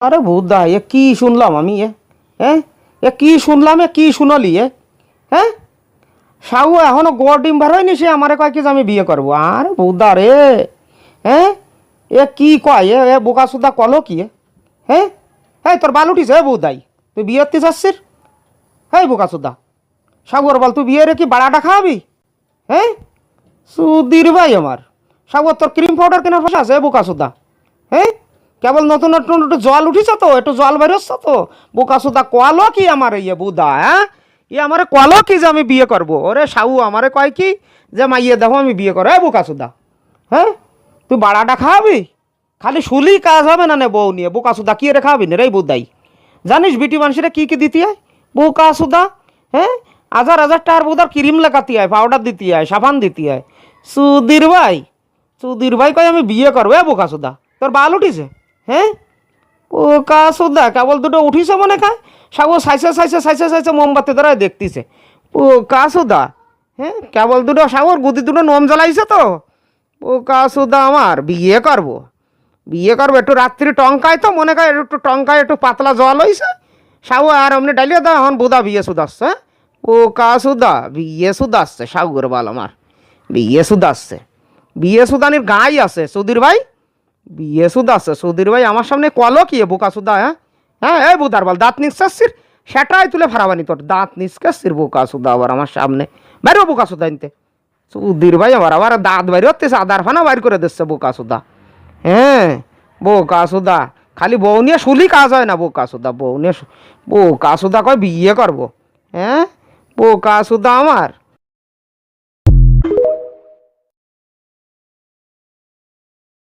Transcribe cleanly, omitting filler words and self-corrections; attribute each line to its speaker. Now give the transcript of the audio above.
Speaker 1: আরে বৌদা এ কি শুনলাম আমি হ্যাঁ এ কি শুনলাম এ কি শুনলি হ্যাঁ সাউ এখনো গোয়ার ডিম বার হয়নি সে আমারে কয় কি যে আমি বিয়ে করবো আরে বৌদা রে হ্যাঁ এ কি কয় এ বোকা সুদা কলো কি হ্যাঁ হ্যাঁ তোর বাল উঠিস বৌদাই তুই বিয়ে করতে চাচ্ছিস হ্যাঁ বোকা সুদা সাগর বল তুই বিয়ে রে কি বাড়াটা খাওয়াবি হ্যাঁ সুধীর ভাই আমার সাগর তোর ক্রিম পাউডার কেনার পয়সা আছে বোকা সুদা হ্যাঁ কেবল নতুন নতুন একটু জল উঠিছে তো একটু জল বেরোচ্ছে তো বোকা সুদা কলো কি আমার বুদা হ্যাঁ আমারে কলো কি যে আমি বিয়ে করবো ওরে সাউ আমারে কয় কি যে মাইয়ে দেখো আমি বিয়ে করো বোকা সুদা হ্যাঁ তুই বাড়াটা খাওয়াবি খালি শুলি কাজ হবে না বউ নিয়ে বোকা সুদা কি রে খাওয়াবি না রে বুদাই জানিস বিটি মানুষেরা কি কি দিতে হয় বোকা সুদা হ্যাঁ হাজার হাজার টাকার বোধার ক্রিম লাগাতে হয় পাউডার দিতে হয় সাবান দিতে হয় সুধীর ভাই কয় আমি বিয়ে করবো বোকা সুদা তোর বাল উঠিছে হ্যাঁ বোকা সুদা কেবল দুটো উঠিছে মনে খায় সাগর সাইসে মোমবাতি ধরা দেখতেছে বোকা সুদা হ্যাঁ কেবল দুটো সাগর গুদি দুটো নোম জ্বালাইছে তো বোকা সুদা আমার বিয়ে করবো একটু রাত্রি টঙ্কায় তো মনে কয় একটু টঙ্কায় একটু পাতলা জল হয়েছে সাউ আর অমনি ডালিয়ে দাও এখন বোধা বিয়ে সুদ আসছে বোকা সুদা বিয়ে সুদ আসছে সাউর বাল আমার বিয়ে সুদ আসছে বিয়ে সুদানির গাই আছে সুধীর ভাই বিয়ে সুদ আছে সুধীর ভাই আমার সামনে কলো কি বোকা সুদা হ্যাঁ এই বুদার বল দাঁত নিঃশ্বাসির সেটাই তুলে ফারাবানি তোর দাঁত নিষ্কাশির বোকা সুদা আবার আমার সামনে বাইরে বোকা সুদা আনতে সুধীর ভাই আবার দাঁত বাইরে হতেছে আদার ফানা বাইর করে দিচ্ছে বোকা সুদা হ্যাঁ বোকা সুদা খালি বউ নিয়ে শুলি কাজ হয় না বোকা সুদা বউ নিয়ে বোকা সুদা কয় বিয়ে করবো হ্যাঁ বোকা সুদা আমার